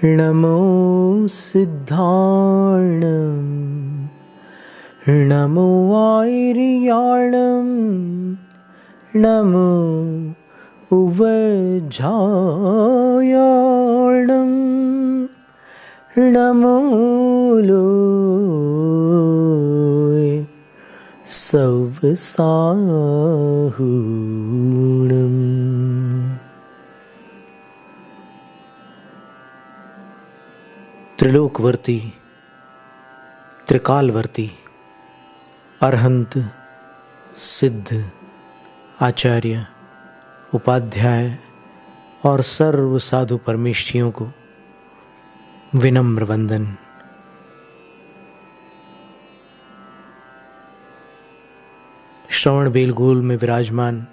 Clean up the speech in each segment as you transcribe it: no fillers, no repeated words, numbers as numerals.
नमो सिद्धार्णं नमो आयर्याणं नमो उवजायाणं नमो लोय सवसाहूणम्। त्रिलोकवर्ती, त्रिकालवर्ती, अरहंत, सिद्ध, आचार्य, उपाध्याय और सर्व साधु परमेष्ठियों को विनम्र वंदन। श्रवण बेलगोल में विराजमान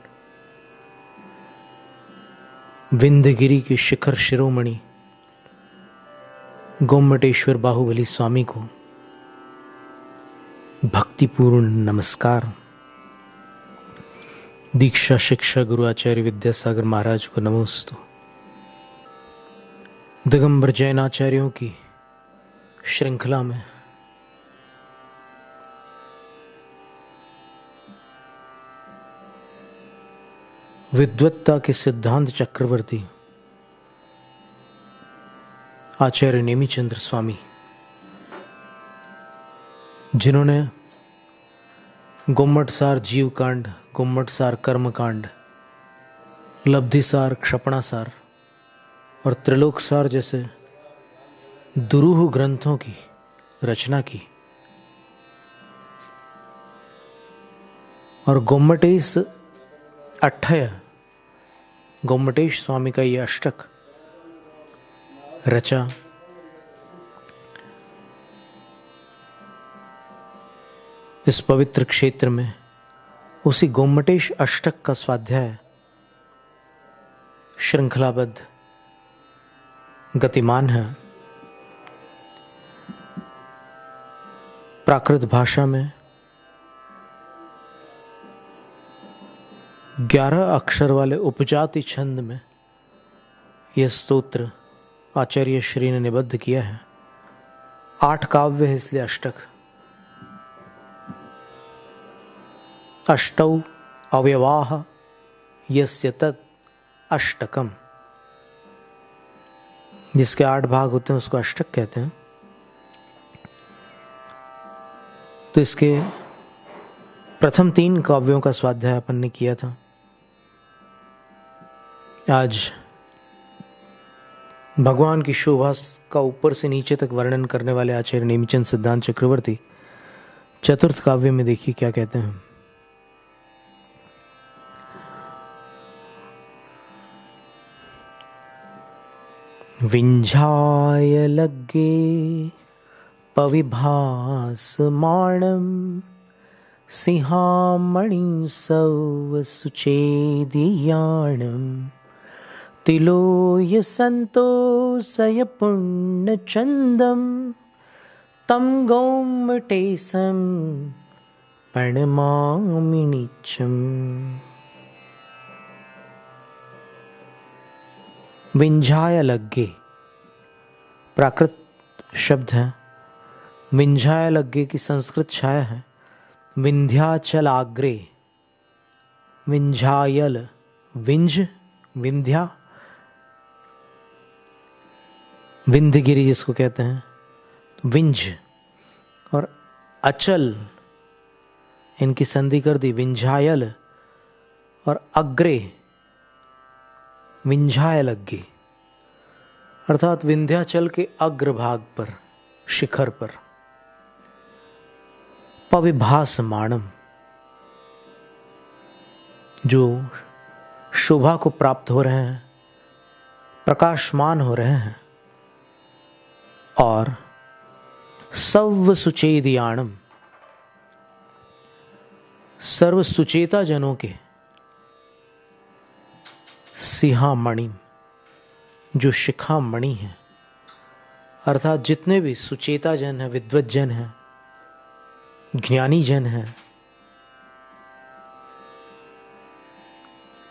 विंध्यगिरी के शिखर शिरोमणि गोमटेश्वर बाहुबली स्वामी को भक्तिपूर्ण नमस्कार। दीक्षा शिक्षा गुरु आचार्य विद्यासागर महाराज को नमोस्तु। दिगंबर जैन आचार्यों की श्रृंखला में विद्वत्ता के सिद्धांत चक्रवर्ती आचार्य नेमिचंद्र स्वामी, जिन्होंने गुम्मटसार जीवकांड, गुम्मटसार कर्मकांड, लब्धिसार, क्षपणासार और त्रिलोकसार जैसे दुरूह ग्रंथों की रचना की और गोमटेश अट्ठय, गोमटेश स्वामी का ये अष्टक रचा। इस पवित्र क्षेत्र में उसी गोमटेश अष्टक का स्वाध्याय श्रृंखलाबद्ध गतिमान है। प्राकृत भाषा में 11 अक्षर वाले उपजाति छंद में यह स्तोत्र आचार्य श्री ने निबद्ध किया है। 8 काव्य है, इसलिए अष्टक। अष्टौ अवयवाः यस्य तत् अष्टकम, जिसके 8 भाग होते हैं उसको अष्टक कहते हैं। तो इसके प्रथम 3 काव्यों का स्वाध्याय अपन ने किया था। आज भगवान की शोभा का ऊपर से नीचे तक वर्णन करने वाले आचार्य नेमिचंद सिद्धांत चक्रवर्ती चतुर्थ काव्य में देखिए क्या कहते हैं। विंझाय लग्गे पविभासमाणं सिंहामणिं सव सुचेदियाणं तिलोय संतोषय पुण्यचंदम तम गोमटेशं प्रणमामि नित्यम्। विंझाय लग्गे प्राकृत शब्द है। विंझाय लग्गे की संस्कृत छाया है विंध्याचल आग्रे। विंझायल, विंझ, विंध्या, विंध्यगिरी जिसको कहते हैं, विंझ और अचल, इनकी संधि कर दी विंझायल और अग्रे, विंझाय लग्गे, अर्थात विंध्याचल के अग्रभाग पर, शिखर पर। पविभासमाणम, जो शोभा को प्राप्त हो रहे हैं, प्रकाशमान हो रहे हैं। और सव सुचेदियाणम, सर्व सुचेता जनों के सिंहामणि, जो शिखामणि है, अर्थात जितने भी सुचेता जन है, विद्वत जन है, ज्ञानी जन है,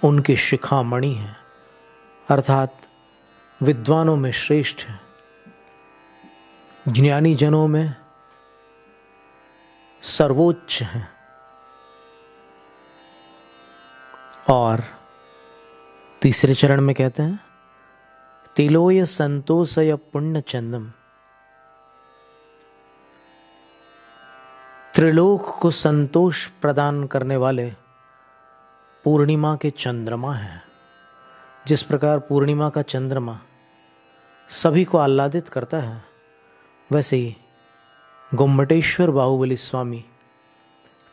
उनके शिखामणि है, अर्थात विद्वानों में श्रेष्ठ है, ज्ञानी जनों में सर्वोच्च हैं और तीसरे चरण में कहते हैं तिलोय संतोषय पुण्य चंदम। त्रिलोक को संतोष प्रदान करने वाले पूर्णिमा के चंद्रमा हैं। जिस प्रकार पूर्णिमा का चंद्रमा सभी को आह्लादित करता है, वैसे ही गोमटेश्वर बाहुबली स्वामी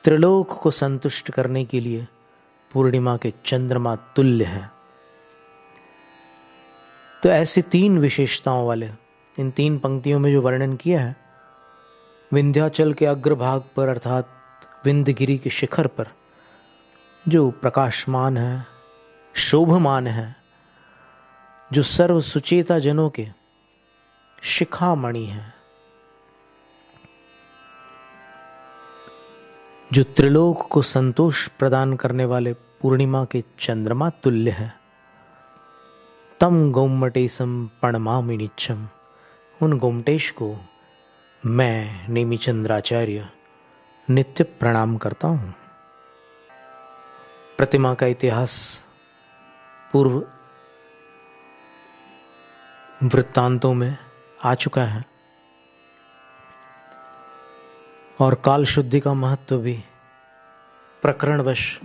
त्रिलोक को संतुष्ट करने के लिए पूर्णिमा के चंद्रमा तुल्य है। तो ऐसी तीन विशेषताओं वाले इन तीन पंक्तियों में जो वर्णन किया है, विंध्याचल के अग्रभाग पर अर्थात विंध्यगिरि के शिखर पर जो प्रकाशमान है, शोभमान है, जो सर्व सुचेता जनों के शिखामणि है, जो त्रिलोक को संतोष प्रदान करने वाले पूर्णिमा के चंद्रमा तुल्य है, तम गोमटेशम प्रणमामि नित्यम। उन गोमटेश को मैं नेमिचंद्राचार्य नित्य प्रणाम करता हूं। प्रतिमा का इतिहास पूर्व वृत्तांतों में आ चुका है और काल शुद्धि का महत्व भी प्रकरणवश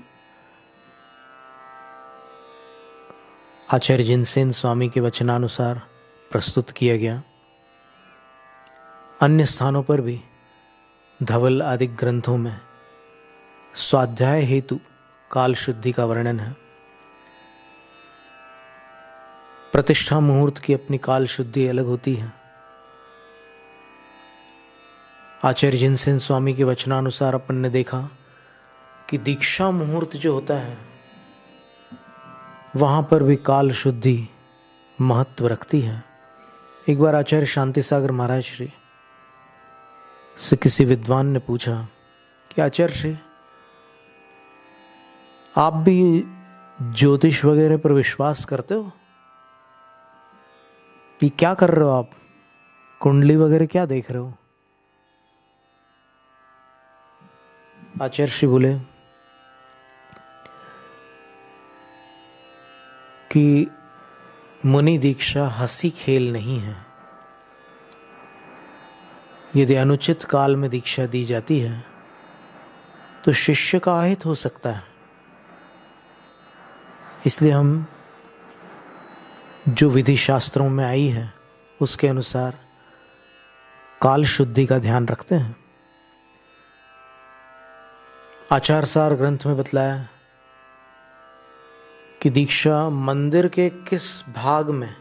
आचार्य जिनसेन स्वामी के वचनानुसार प्रस्तुत किया गया। अन्य स्थानों पर भी धवल आदि ग्रंथों में स्वाध्याय हेतु काल शुद्धि का वर्णन है। प्रतिष्ठा मुहूर्त की अपनी काल शुद्धि अलग होती है। आचार्य जिनसेन स्वामी के वचनानुसार अपन ने देखा कि दीक्षा मुहूर्त जो होता है वहां पर भी काल शुद्धि महत्व रखती है। एक बार आचार्य शांति सागर महाराज श्री से किसी विद्वान ने पूछा कि आचार्य श्री, आप भी ज्योतिष वगैरह पर विश्वास करते हो? ये क्या कर रहे हो आप? कुंडली वगैरह क्या देख रहे हो? आचार्य श्री बोले कि मुनि दीक्षा हंसी खेल नहीं है। यदि अनुचित काल में दीक्षा दी जाती है तो शिष्य का अहित हो सकता है। इसलिए हम जो विधि शास्त्रों में आई है उसके अनुसार काल शुद्धि का ध्यान रखते हैं। आचार सार ग्रंथ में बतलाया कि दीक्षा मंदिर के किस भाग में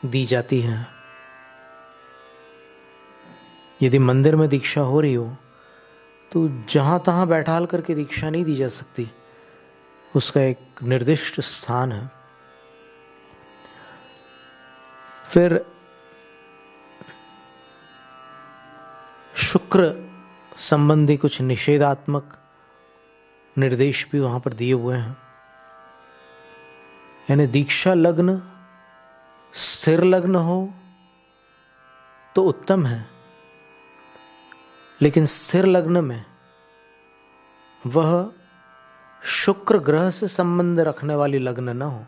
दी जाती है। यदि मंदिर में दीक्षा हो रही हो तो जहां तहां बैठाल करके दीक्षा नहीं दी जा सकती, उसका एक निर्दिष्ट स्थान है। फिर शुक्र संबंधी कुछ निषेधात्मक निर्देश भी वहां पर दिए हुए हैं। यानी दीक्षा लग्न स्थिर लग्न हो तो उत्तम है, लेकिन स्थिर लग्न में वह शुक्र ग्रह से संबंध रखने वाली लग्न न हो।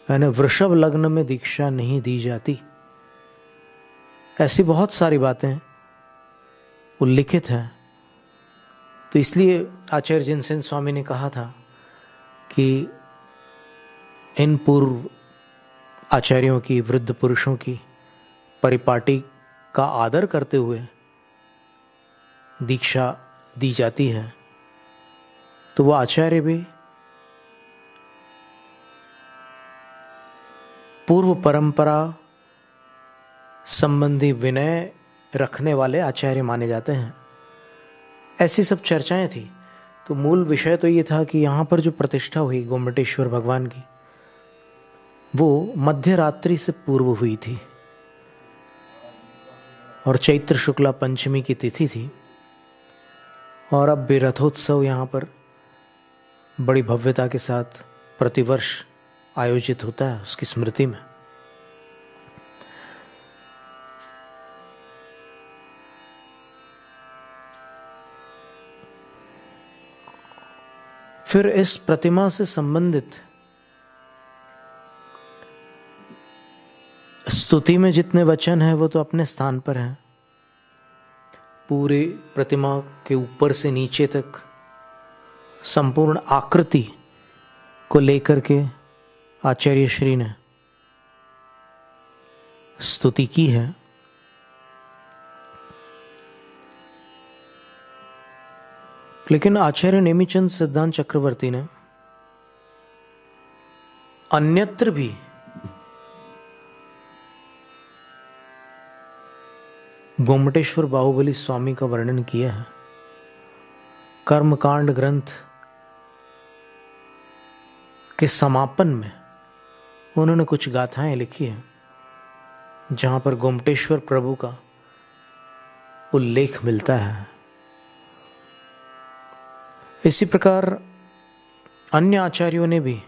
यानी वृषभ लग्न में दीक्षा नहीं दी जाती। ऐसी बहुत सारी बातें उल्लिखित है। तो इसलिए आचार्य जिनसेन स्वामी ने कहा था कि इन पूर्व आचार्यों की, वृद्ध पुरुषों की परिपाटी का आदर करते हुए दीक्षा दी जाती है, तो वह आचार्य भी पूर्व परंपरा संबंधी विनय रखने वाले आचार्य माने जाते हैं। ऐसी सब चर्चाएं थी। तो मूल विषय तो ये था कि यहाँ पर जो प्रतिष्ठा हुई गोमटेश्वर भगवान की, वो मध्य रात्रि से पूर्व हुई थी और चैत्र शुक्ला पंचमी की तिथि थी। और अब भी रथोत्सव यहाँ पर बड़ी भव्यता के साथ प्रतिवर्ष आयोजित होता है उसकी स्मृति में। फिर इस प्रतिमा से संबंधित स्तुति में जितने वचन हैं वो तो अपने स्थान पर हैं। पूरे प्रतिमा के ऊपर से नीचे तक संपूर्ण आकृति को लेकर के आचार्य श्री ने स्तुति की है। लेकिन आचार्य नेमिचंद सिद्धांत चक्रवर्ती ने अन्यत्र भी गोमटेश्वर बाहुबली स्वामी का वर्णन किया है। कर्मकांड ग्रंथ के समापन में उन्होंने कुछ गाथाएं लिखी हैं जहां पर गोमटेश्वर प्रभु का उल्लेख मिलता है। इसी प्रकार अन्य आचार्यों ने भी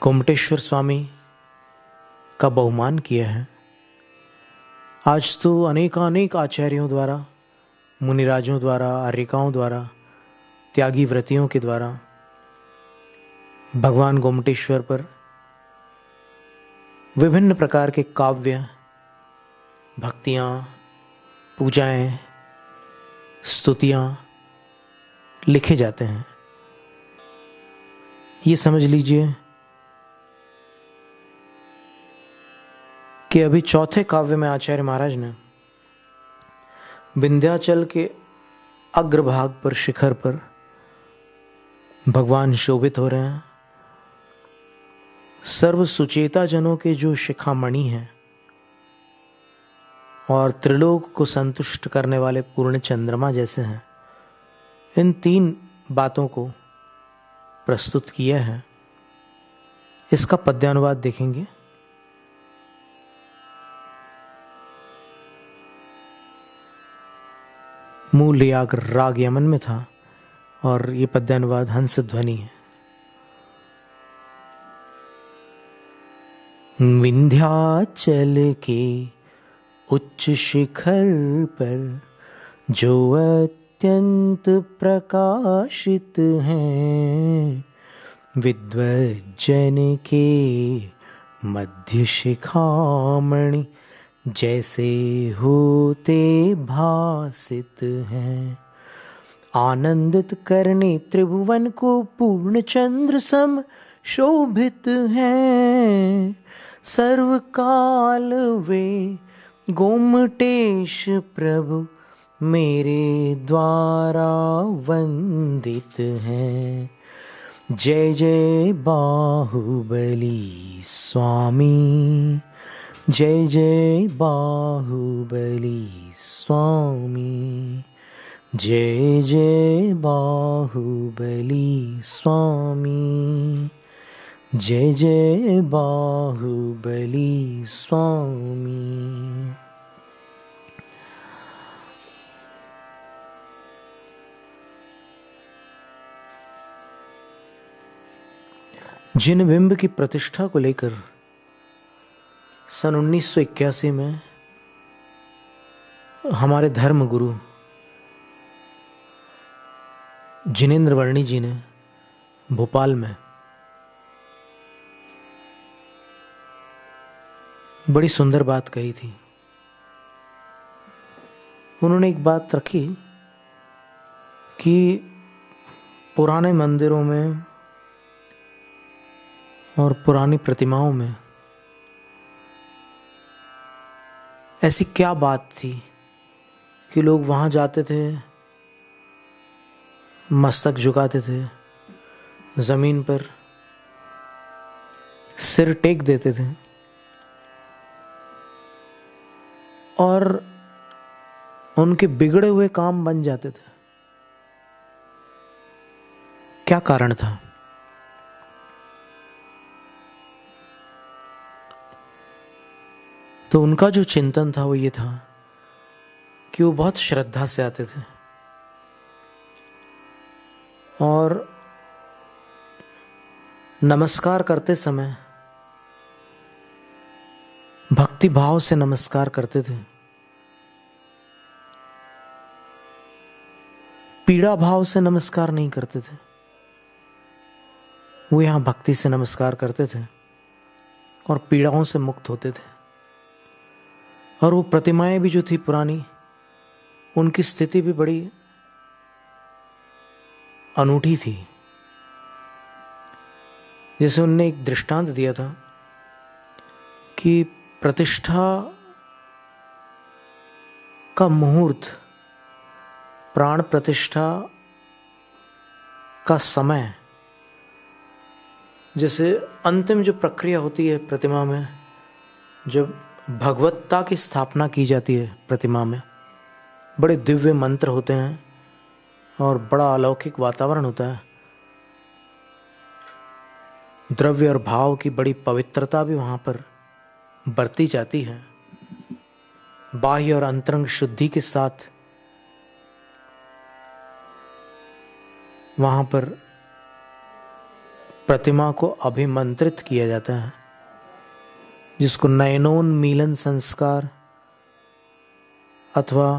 गोमटेश्वर स्वामी का बहुमान किया है। आज तो अनेकानेक आचार्यों द्वारा, मुनिराजों द्वारा, आर्यिकाओं द्वारा, त्यागी व्रतियों के द्वारा भगवान गोमटेश्वर पर विभिन्न प्रकार के काव्य, भक्तियां, पूजाएं, स्तुतियां लिखे जाते हैं। ये समझ लीजिए कि अभी चौथे काव्य में आचार्य महाराज ने विंध्याचल के अग्रभाग पर, शिखर पर भगवान शोभित हो रहे हैं। सर्व सुचेता जनों के जो शिखामणि हैं और त्रिलोक को संतुष्ट करने वाले पूर्ण चंद्रमा जैसे हैं, इन तीन बातों को प्रस्तुत किया है। इसका पद्यानुवाद देखेंगे। मूल राग यमन में था और ये पद्यानुवाद हंस ध्वनि है। विंध्याचल के उच्च शिखर पर जो अत्यंत प्रकाशित हैं, विद्वज्जन के मध्य शिखामणि जैसे होते भासित हैं। आनंदित करने त्रिभुवन को पूर्ण चंद्र सम शोभित हैं। सर्वकाल वे गोमटेश प्रभु मेरे द्वारा वंदित हैं। जय जय बाहुबली स्वामी, जय जय बाहुबली स्वामी, जय जय बाहुबली स्वामी, जय जय बाहुबली स्वामी। जिन बिंब की प्रतिष्ठा को लेकर सन 1981 में हमारे धर्म गुरु जिनेंद्र वर्णी जी ने भोपाल में बड़ी सुंदर बात कही थी। उन्होंने एक बात रखी कि पुराने मंदिरों में और पुरानी प्रतिमाओं में ऐसी क्या बात थी कि लोग वहां जाते थे, मस्तक झुकाते थे, जमीन पर सिर टेक देते थे और उनके बिगड़े हुए काम बन जाते थे। क्या कारण था? तो उनका जो चिंतन था वो ये था कि वो बहुत श्रद्धा से आते थे और नमस्कार करते समय भक्ति भाव से नमस्कार करते थे। पीड़ा भाव से नमस्कार नहीं करते थे, वो यहां भक्ति से नमस्कार करते थे और पीड़ाओं से मुक्त होते थे। और वो प्रतिमाएं भी जो थी पुरानी, उनकी स्थिति भी बड़ी अनूठी थी। जैसे उनने एक दृष्टांत दिया था कि प्रतिष्ठा का मुहूर्त, प्राण प्रतिष्ठा का समय, जैसे अंतिम जो प्रक्रिया होती है प्रतिमा में, जब भगवत्ता की स्थापना की जाती है प्रतिमा में, बड़े दिव्य मंत्र होते हैं और बड़ा अलौकिक वातावरण होता है। द्रव्य और भाव की बड़ी पवित्रता भी वहाँ पर बरती जाती है। बाह्य और अंतरंग शुद्धि के साथ वहाँ पर प्रतिमा को अभिमंत्रित किया जाता है, जिसको नयनोन्मीलन संस्कार अथवा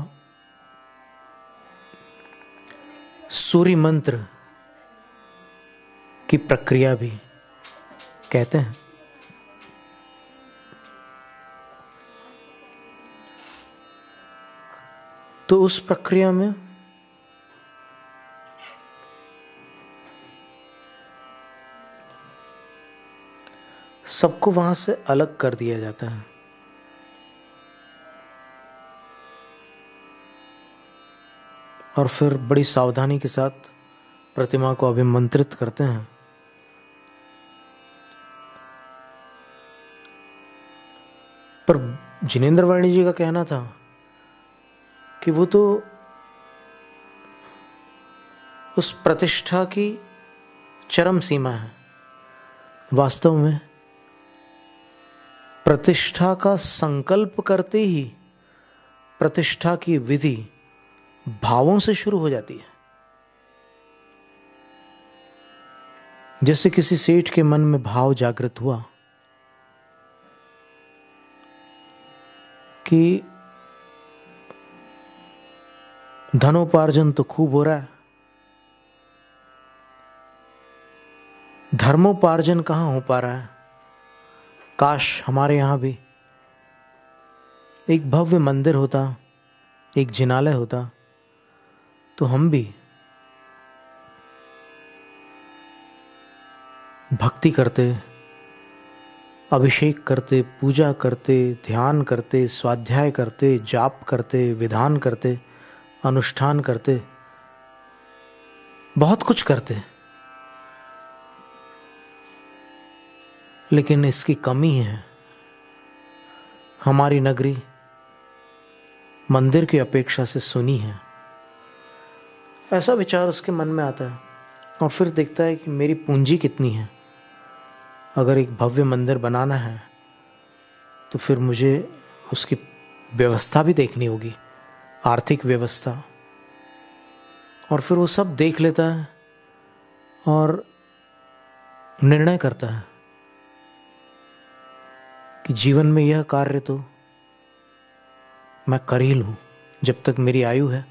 सूर्य मंत्र की प्रक्रिया भी कहते हैं। तो उस प्रक्रिया में सबको वहां से अलग कर दिया जाता है। और फिर बड़ी सावधानी के साथ प्रतिमा को अभिमंत्रित करते हैं। पर जिनेंद्र वाणी जी का कहना था कि वो तो उस प्रतिष्ठा की चरम सीमा है। वास्तव में प्रतिष्ठा का संकल्प करते ही प्रतिष्ठा की विधि भावों से शुरू हो जाती है। जैसे किसी सेठ के मन में भाव जागृत हुआ कि धनोपार्जन तो खूब हो रहा है, धर्मोपार्जन कहां हो पा रहा है। काश हमारे यहां भी एक भव्य मंदिर होता, एक जिनालय होता, तो हम भी भक्ति करते, अभिषेक करते, पूजा करते, ध्यान करते, स्वाध्याय करते, जाप करते, विधान करते, अनुष्ठान करते, बहुत कुछ करते। लेकिन इसकी कमी है। हमारी नगरी मंदिर की अपेक्षा से सुनी है। ऐसा विचार उसके मन में आता है और फिर देखता है कि मेरी पूंजी कितनी है। अगर एक भव्य मंदिर बनाना है तो फिर मुझे उसकी व्यवस्था भी देखनी होगी, आर्थिक व्यवस्था। और फिर वो सब देख लेता है और निर्णय करता है कि जीवन में यह कार्य तो मैं कर ही लूं। जब तक मेरी आयु है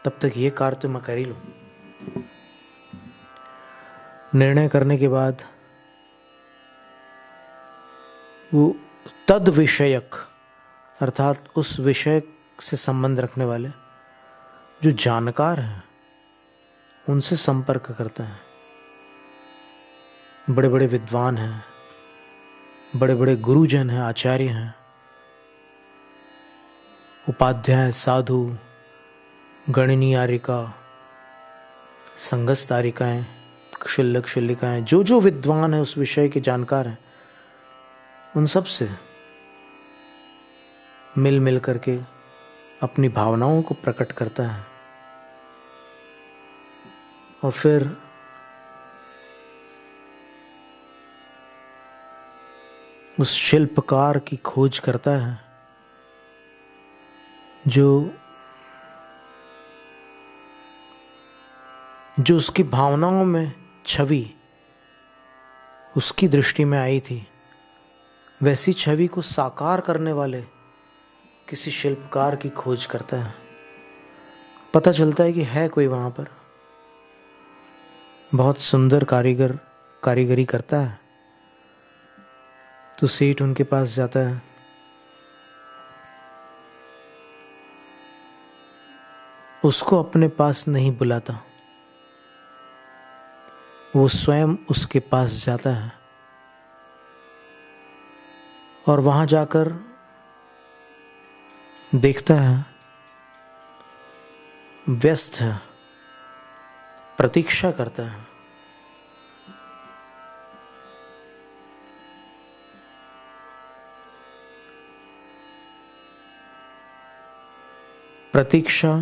तब तक ये कार्य तो मैं कर ही लूं। निर्णय करने के बाद वो तद विषयक, अर्थात उस विषय से संबंध रखने वाले जो जानकार हैं उनसे संपर्क करता है। बड़े बड़े विद्वान हैं, बड़े बड़े गुरुजन हैं, आचार्य हैं, उपाध्याय, साधु, गणनीयारिका, संगस्तारिकाएं, क्षुल्लक क्षुल्लिकाएं, जो जो विद्वान है उस विषय के जानकार हैं, उन सब से मिल मिल करके अपनी भावनाओं को प्रकट करता है। और फिर उस शिल्पकार की खोज करता है जो उसकी भावनाओं में छवि उसकी दृष्टि में आई थी, वैसी छवि को साकार करने वाले किसी शिल्पकार की खोज करता है। पता चलता है कि है कोई वहां पर, बहुत सुंदर कारीगरी करता है। तो सेठ उनके पास जाता है। उसको अपने पास नहीं बुलाता, वो स्वयं उसके पास जाता है और वहां जाकर देखता है व्यस्त है, प्रतीक्षा करता है। प्रतीक्षा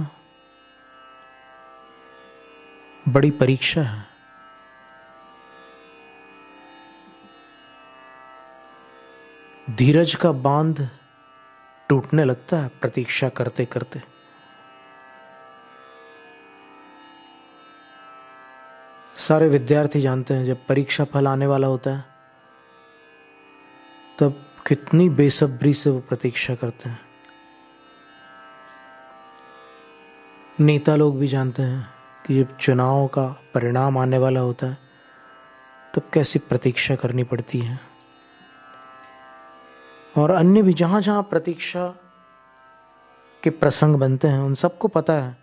बड़ी परीक्षा है। धीरज का बांध टूटने लगता है प्रतीक्षा करते करते। सारे विद्यार्थी जानते हैं जब परीक्षा फल आने वाला होता है तब कितनी बेसब्री से वो प्रतीक्षा करते हैं। नेता लोग भी जानते हैं कि जब चुनाव का परिणाम आने वाला होता है तब कैसी प्रतीक्षा करनी पड़ती है। और अन्य भी जहां जहां प्रतीक्षा के प्रसंग बनते हैं उन सबको पता है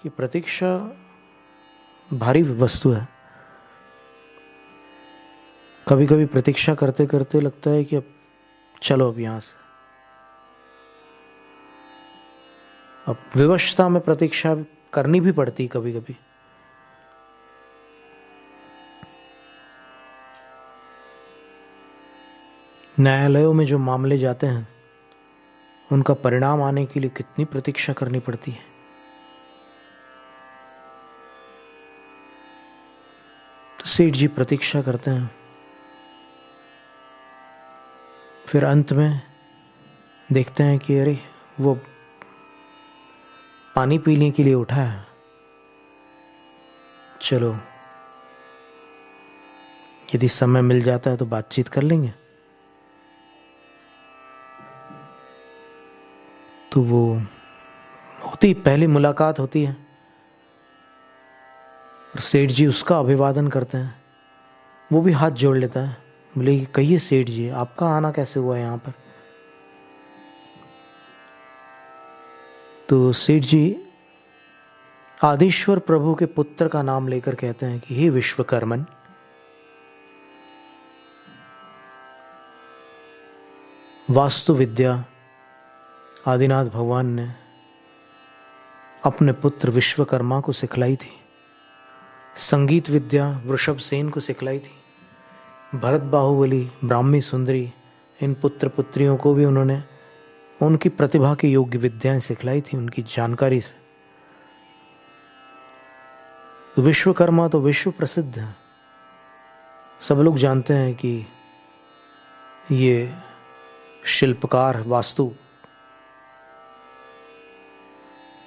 कि प्रतीक्षा भारी वस्तु है। कभी कभी प्रतीक्षा करते करते लगता है कि अब चलो, अब यहां से, अब विवशता में प्रतीक्षा करनी भी पड़ती कभी कभी। न्यायालयों में जो मामले जाते हैं उनका परिणाम आने के लिए कितनी प्रतीक्षा करनी पड़ती है। तो सेठ जी प्रतीक्षा करते हैं। फिर अंत में देखते हैं कि अरे वो पानी पीने के लिए उठा है, चलो यदि समय मिल जाता है तो बातचीत कर लेंगे। तो वो होती, पहली मुलाकात होती है और सेठ जी उसका अभिवादन करते हैं। वो भी हाथ जोड़ लेता है, बोले कहिए सेठ जी, आपका आना कैसे हुआ यहाँ पर। तो सेठ जी आदिश्वर प्रभु के पुत्र का नाम लेकर कहते हैं कि हे विश्वकर्मन, वास्तु विद्या आदिनाथ भगवान ने अपने पुत्र विश्वकर्मा को सिखलाई थी। संगीत विद्या वृषभ सेन को सिखलाई थी। भरत बाहुबली, ब्राह्मी सुंदरी, इन पुत्र पुत्रियों को भी उन्होंने उनकी प्रतिभा के योग्य विद्याएं सिखलाई थी उनकी जानकारी से। तो विश्वकर्मा तो विश्व प्रसिद्ध है। सब लोग जानते हैं कि ये शिल्पकार, वास्तु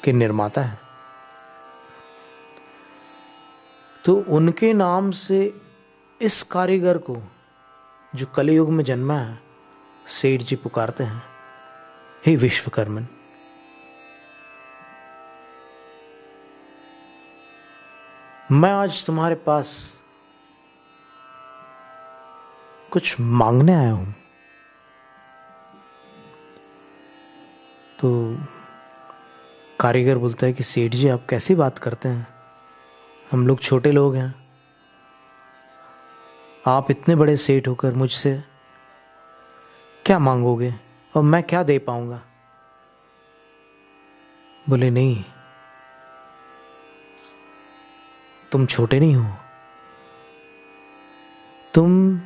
के निर्माता है। तो उनके नाम से इस कारीगर को, जो कलयुग में जन्मा है, सेठ जी पुकारते हैं, हे विश्वकर्मन। मैं आज तुम्हारे पास कुछ मांगने आया हूं। तो कारीगर बोलता है कि सेठ जी आप कैसी बात करते हैं, हम लोग छोटे लोग हैं, आप इतने बड़े सेठ होकर मुझसे क्या मांगोगे और मैं क्या दे पाऊंगा। बोले नहीं, तुम छोटे नहीं हो, तुम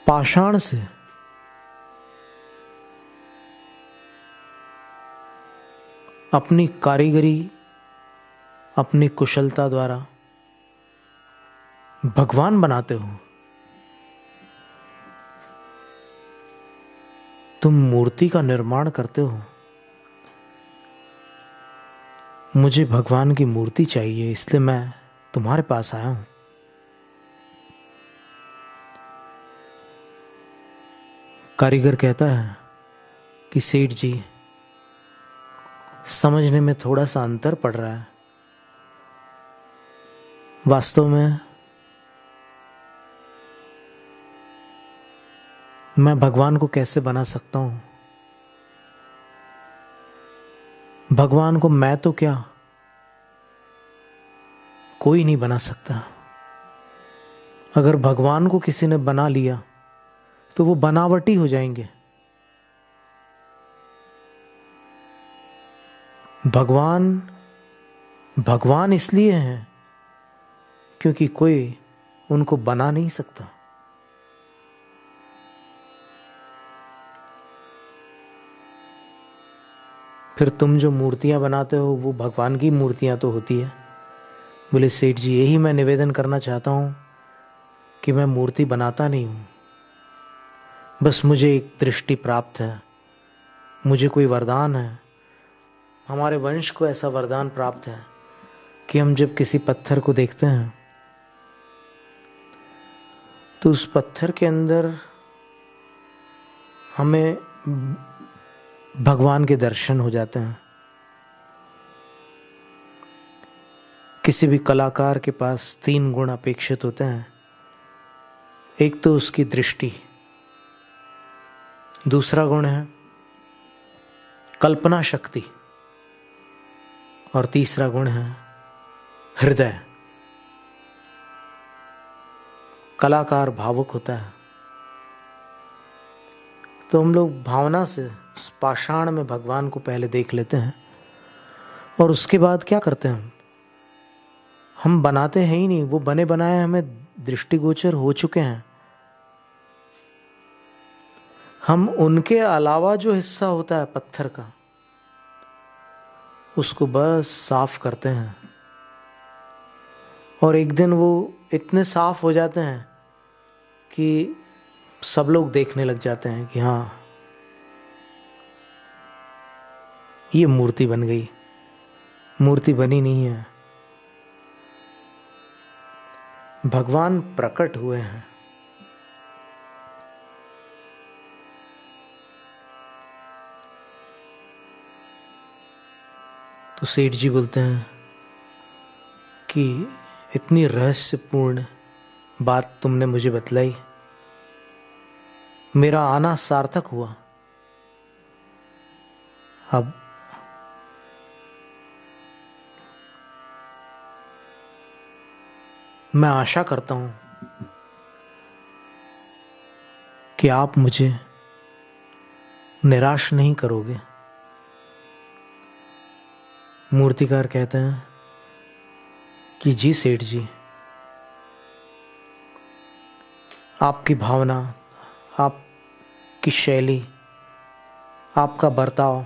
पाषाण से अपनी कारीगरी, अपनी कुशलता द्वारा भगवान बनाते हो। तुम मूर्ति का निर्माण करते हो। मुझे भगवान की मूर्ति चाहिए, इसलिए मैं तुम्हारे पास आया हूं। कारीगर कहता है कि सेठ जी, समझने में थोड़ा सा अंतर पड़ रहा है। वास्तव में मैं भगवान को कैसे बना सकता हूं? भगवान को मैं तो क्या, कोई नहीं बना सकता। अगर भगवान को किसी ने बना लिया तो वो बनावटी हो जाएंगे। भगवान भगवान इसलिए हैं क्योंकि कोई उनको बना नहीं सकता। फिर तुम जो मूर्तियां बनाते हो वो भगवान की मूर्तियां तो होती है। बोले सेठ जी, यही मैं निवेदन करना चाहता हूं कि मैं मूर्ति बनाता नहीं हूं, बस मुझे एक दृष्टि प्राप्त है, मुझे कोई वरदान है। हमारे वंश को ऐसा वरदान प्राप्त है कि हम जब किसी पत्थर को देखते हैं तो उस पत्थर के अंदर हमें भगवान के दर्शन हो जाते हैं। किसी भी कलाकार के पास 3 गुण अपेक्षित होते हैं। एक तो उसकी दृष्टि, दूसरा गुण है कल्पना शक्ति, और तीसरा गुण है हृदय। कलाकार भावुक होता है, तो हम लोग भावना से पाषाण में भगवान को पहले देख लेते हैं और उसके बाद क्या करते हैं, हम बनाते हैं ही नहीं, वो बने बनाए हमें दृष्टिगोचर हो चुके हैं। हम उनके अलावा जो हिस्सा होता है पत्थर का, उसको बस साफ करते हैं और एक दिन वो इतने साफ हो जाते हैं कि सब लोग देखने लग जाते हैं कि हाँ, ये मूर्ति बन गई। मूर्ति बनी नहीं है, भगवान प्रकट हुए हैं। तो सेठ जी बोलते हैं कि इतनी रहस्यपूर्ण बात तुमने मुझे बतलाई, मेरा आना सार्थक हुआ। अब मैं आशा करता हूं कि आप मुझे निराश नहीं करोगे। मूर्तिकार कहते हैं कि जी सेठ जी, आपकी भावना, आपकी शैली, आपका बर्ताव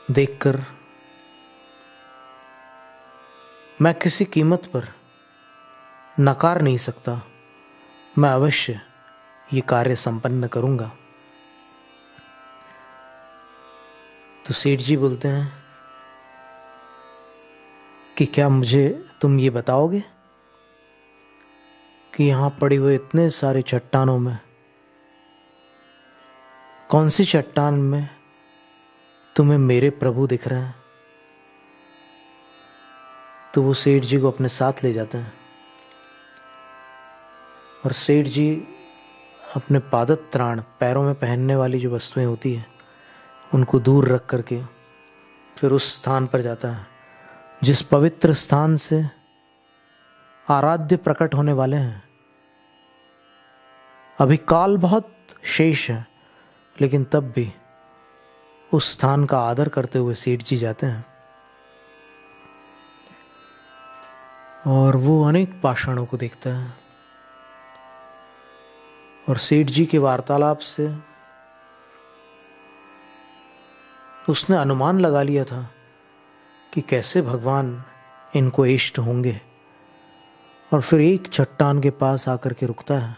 देखकर मैं किसी कीमत पर नकार नहीं सकता। मैं अवश्य ये कार्य संपन्न करूंगा। तो सेठ जी बोलते हैं कि क्या मुझे तुम ये बताओगे कि यहां पड़े हुए इतने सारे चट्टानों में कौन सी चट्टान में तुम्हें मेरे प्रभु दिख रहे हैं? तो वो सेठ जी को अपने साथ ले जाते हैं और सेठ जी अपने पादत्राण, पैरों में पहनने वाली जो वस्तुएं होती है, उनको दूर रख करके फिर उस स्थान पर जाता है जिस पवित्र स्थान से आराध्य प्रकट होने वाले हैं। अभी काल बहुत शेष है, लेकिन तब भी उस स्थान का आदर करते हुए सेठ जी जाते हैं और वो अनेक पाषाणों को देखता है और सेठ जी के वार्तालाप से उसने अनुमान लगा लिया था कि कैसे भगवान इनको इष्ट होंगे। और फिर एक चट्टान के पास आकर के रुकता है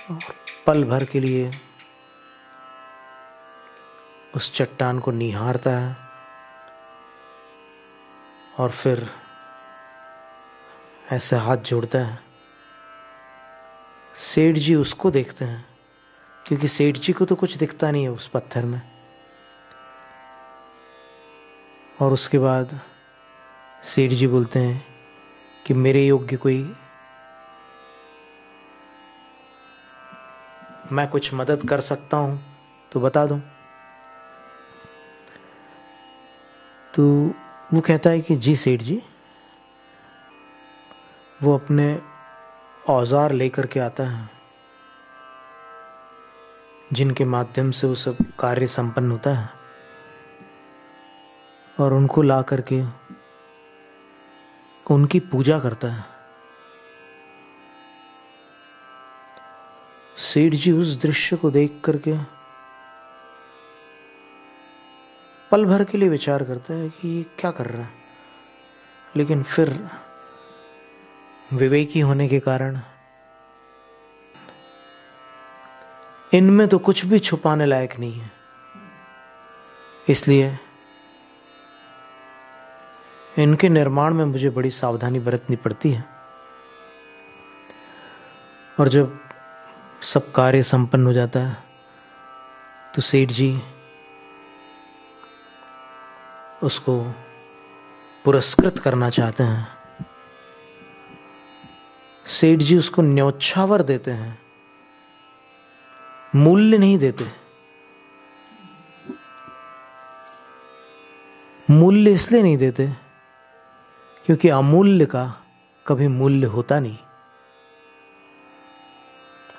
और पल भर के लिए उस चट्टान को निहारता है और फिर ऐसे हाथ जोड़ता है। सेठ जी उसको देखते हैं क्योंकि सेठ जी को तो कुछ दिखता नहीं है उस पत्थर में। और उसके बाद सेठ जी बोलते हैं कि मेरे योग्य कोई, मैं कुछ मदद कर सकता हूं तो बता दो। तो वो कहता है कि जी सेठ जी। वो अपने औजार लेकर के आता है जिनके माध्यम से वो सब कार्य संपन्न होता है, और उनको ला करके उनकी पूजा करता है। सेठ जी उस दृश्य को देख करके पल भर के लिए विचार करता है कि ये क्या कर रहा है, लेकिन फिर विवेकी होने के कारण इनमें तो कुछ भी छुपाने लायक नहीं है, इसलिए इनके निर्माण में मुझे बड़ी सावधानी बरतनी पड़ती है। और जब सब कार्य संपन्न हो जाता है तो सेठ जी उसको पुरस्कृत करना चाहते हैं। सेठ जी उसको न्योछावर देते हैं, मूल्य नहीं देते। मूल्य इसलिए नहीं देते क्योंकि अमूल्य का कभी मूल्य होता नहीं,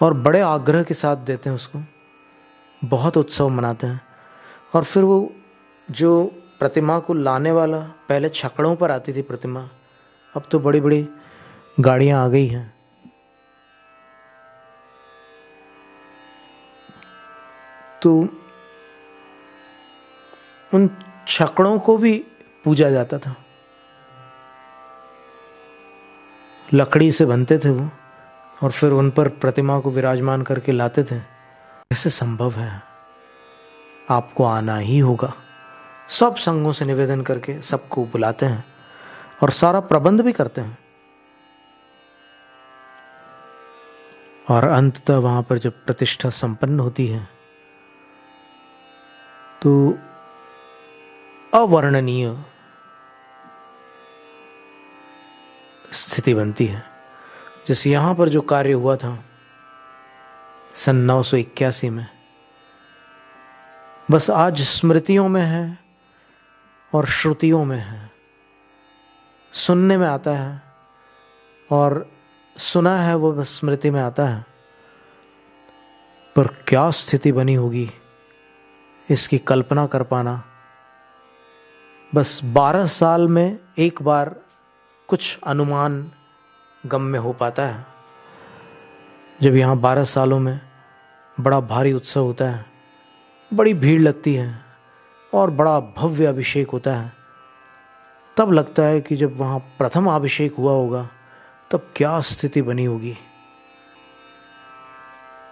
और बड़े आग्रह के साथ देते हैं उसको, बहुत उत्सव मनाते हैं। और फिर वो जो प्रतिमा को लाने वाला, पहले छकड़ों पर आती थी प्रतिमा, अब तो बड़ी बड़ी गाड़ियां आ गई हैं। तो उन छकड़ों को भी पूजा जाता था, लकड़ी से बनते थे वो, और फिर उन पर प्रतिमा को विराजमान करके लाते थे। कैसे संभव है? आपको आना ही होगा। सब संघों से निवेदन करके सबको बुलाते हैं और सारा प्रबंध भी करते हैं। और अंततः वहां पर जब प्रतिष्ठा संपन्न होती है तो अवर्णनीय स्थिति बनती है। जैसे यहां पर जो कार्य हुआ था सन 981 में, बस आज स्मृतियों में है और श्रुतियों में है, सुनने में आता है, और सुना है वो बस स्मृति में आता है। पर क्या स्थिति बनी होगी इसकी कल्पना कर पाना बस 12 साल में एक बार कुछ अनुमान गम्य हो पाता है। जब यहाँ 12 सालों में बड़ा भारी उत्सव होता है, बड़ी भीड़ लगती है और बड़ा भव्य अभिषेक होता है, तब लगता है कि जब वहाँ प्रथम अभिषेक हुआ होगा तब क्या स्थिति बनी होगी।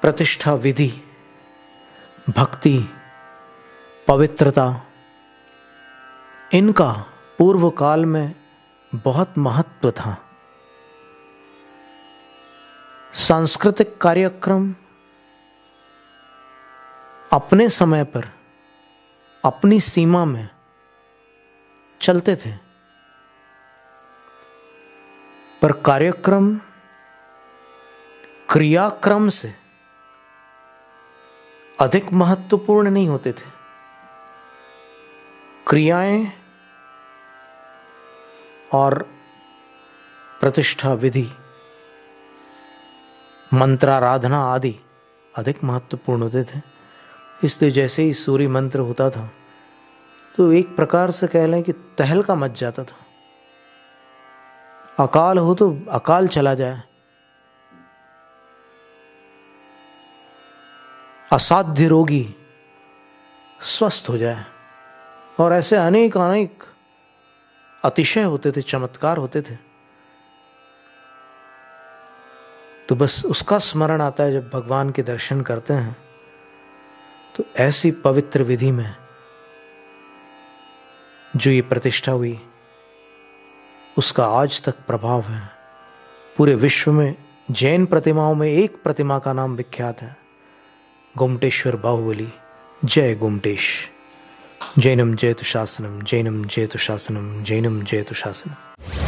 प्रतिष्ठा विधि, भक्ति, पवित्रता, इनका पूर्व काल में बहुत महत्व था। सांस्कृतिक कार्यक्रम अपने समय पर अपनी सीमा में चलते थे, पर कार्यक्रम क्रियाक्रम से अधिक महत्वपूर्ण नहीं होते थे। क्रियाएं और प्रतिष्ठा विधि, मंत्राराधना आदि अधिक महत्वपूर्ण होते थे। इसलिए जैसे ही सूर्य मंत्र होता था तो एक प्रकार से कह लें कि तहलका मच जाता था। अकाल हो तो अकाल चला जाए, असाध्य रोगी स्वस्थ हो जाए, और ऐसे अनेक अनेक अतिशय होते थे, चमत्कार होते थे। तो बस उसका स्मरण आता है जब भगवान के दर्शन करते हैं। तो ऐसी पवित्र विधि में जो ये प्रतिष्ठा हुई उसका आज तक प्रभाव है। पूरे विश्व में जैन प्रतिमाओं में एक प्रतिमा का नाम विख्यात है, गोमटेश्वर बाहुबली, जय गोमटेश। जैनम जयतु शासनम, जैनम जयतु शासनम, जैनम जयतु शासनम।